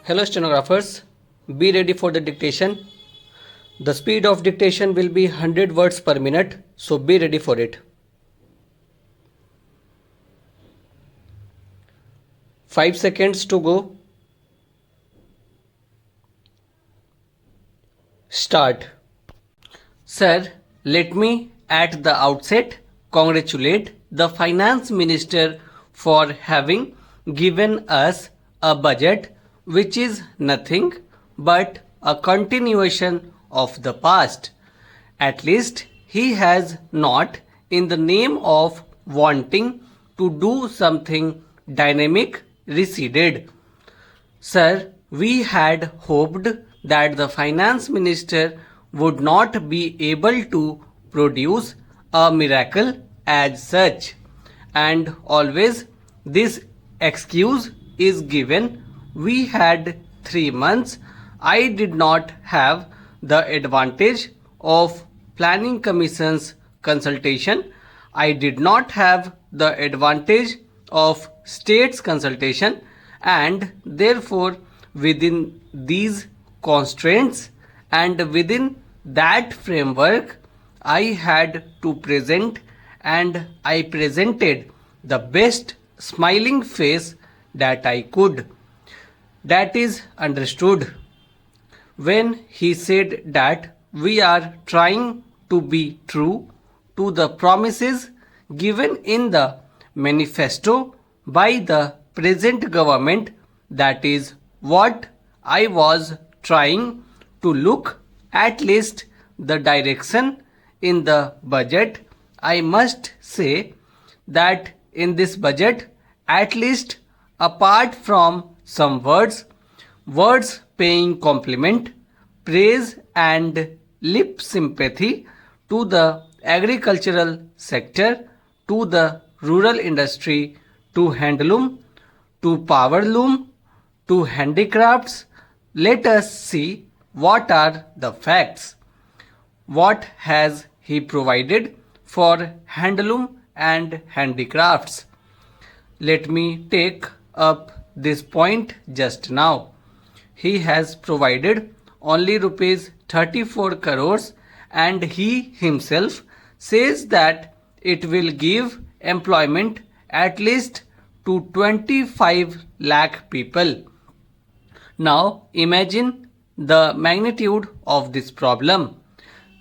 Hello stenographers, be ready for the dictation. The speed of dictation will be 100 words per minute, so be ready for it. 5 seconds to go. Start. Sir, let me at the outset congratulate the Finance Minister for having given us a budget which is nothing but a continuation of the past. At least he has not, in the name of wanting to do something dynamic, receded. Sir, we had hoped that the Finance Minister would not be able to produce a miracle as such, and always this excuse is given. We had 3 months. I did not have the advantage of Planning Commission's consultation. I did not have the advantage of State's consultation, and therefore within these constraints and within that framework I had to present, and I presented the best smiling face that I could. That is understood. When he said that we are trying to be true to the promises given in the manifesto by the present government, that is what I was trying to look, at least the direction in the budget. I must say that in this budget, at least apart from some words paying compliment, praise and lip sympathy to the agricultural sector, to the rural industry, to handloom, to powerloom, to handicrafts, let us see what are the facts. What has he provided for handloom and handicrafts? Let me take up this point just now. He has provided only rupees 34 crores, and he himself says that it will give employment at least to 25 lakh people. Now imagine the magnitude of this problem.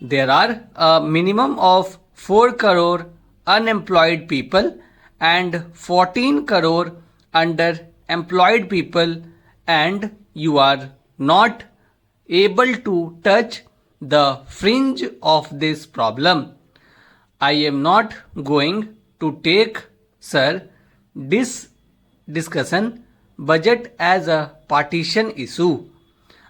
There are a minimum of 4 crore unemployed people and 14 crore underemployed people, and you are not able to touch the fringe of this problem. I am not going to take, sir, this discussion budget as a partition issue.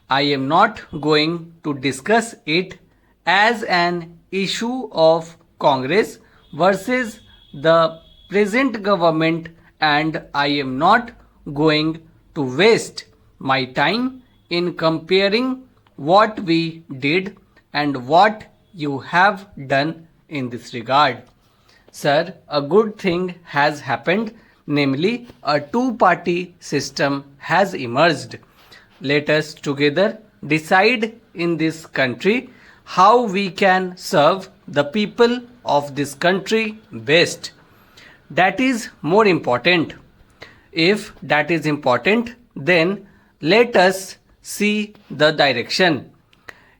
I am not going to discuss it as an issue of Congress versus the present government, and I am not going to waste my time in comparing what we did and what you have done in this regard. Sir, a good thing has happened, namely a two-party system has emerged. Let us together decide in this country how we can serve the people of this country best. That is more important. If that is important, then let us see the direction.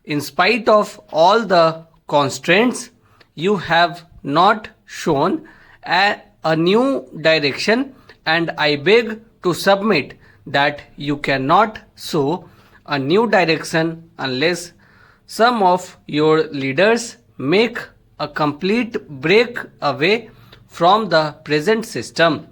In spite of all the constraints, you have not shown a new direction, and I beg to submit that you cannot show a new direction unless some of your leaders make a complete break away from the present system.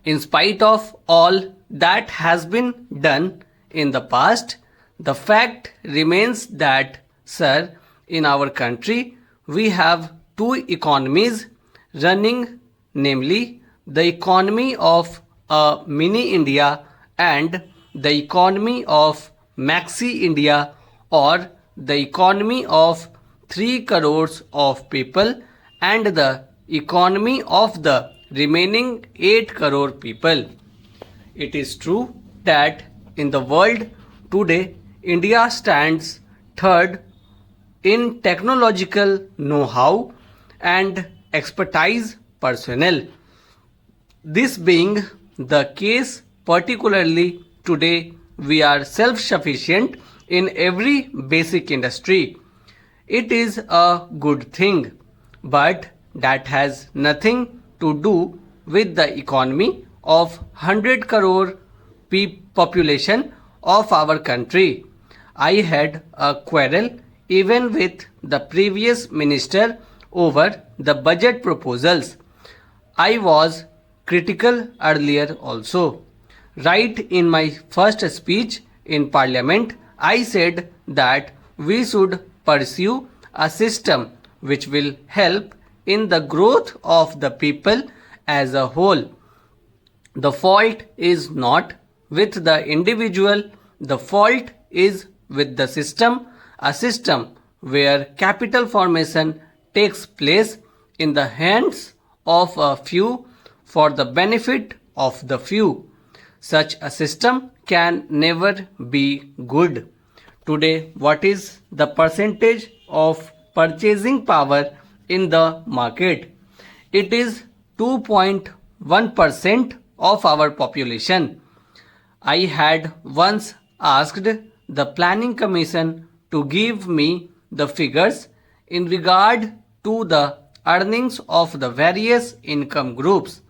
In spite of all that has been done in the past, the fact remains that, sir, in our country we have two economies running, namely the economy of a mini India and the economy of maxi India, or the economy of 3 crores of people and the economy of the remaining 8 crore people. It is true that in the world today, India stands third in technological know-how and expertise personnel. This being the case, particularly today, we are self-sufficient in every basic industry. It is a good thing, but that has nothing to do with the economy of 100 crore population of our country. I had a quarrel even with the previous minister over the budget proposals. I was critical earlier also. Right in my first speech in Parliament, I said that we should pursue a system which will help in the growth of the people as a whole. The fault is not with the individual, the fault is with the system, a system where capital formation takes place in the hands of a few for the benefit of the few. Such a system can never be good. Today, what is the percentage of purchasing power in the market? It is 2.1% of our population. I had once asked the Planning Commission to give me the figures in regard to the earnings of the various income groups.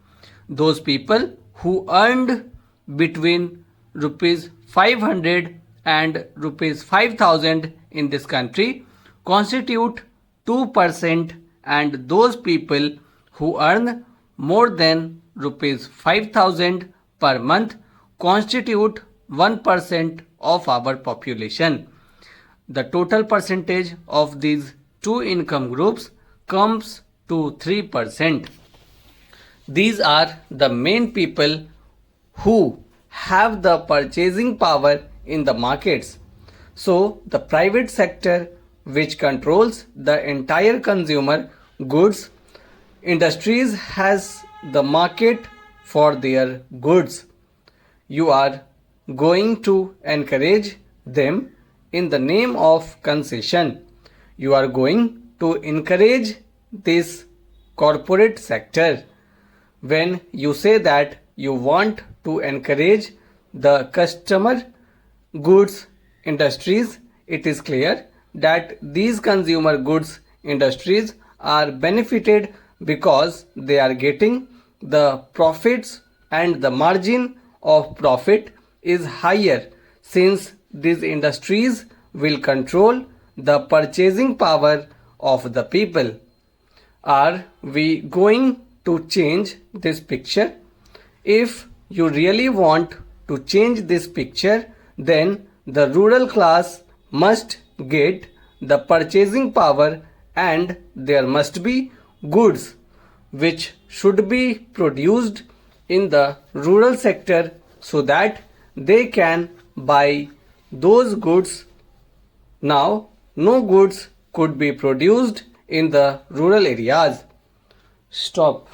Those people who earned between rupees 500 and rupees 5000 in this country constitute 2%, and those people who earn more than rupees 5000 per month constitute 1% of our population. The total percentage of these two income groups comes to 3%. These are the main people who have the purchasing power in the markets. So the private sector, which controls the entire consumer goods industries, has the market for their goods. You are going to encourage them in the name of concession. You are going to encourage this corporate sector. When you say that you want to encourage the customer goods industries, it is clear that these consumer goods industries are benefited because they are getting the profits, and the margin of profit is higher since these industries will control the purchasing power of the people. Are we going to change this picture? If you really want to change this picture, then the rural class must get the purchasing power, and there must be goods which should be produced in the rural sector so that they can buy those goods. Now, no goods could be produced in the rural areas. Stop.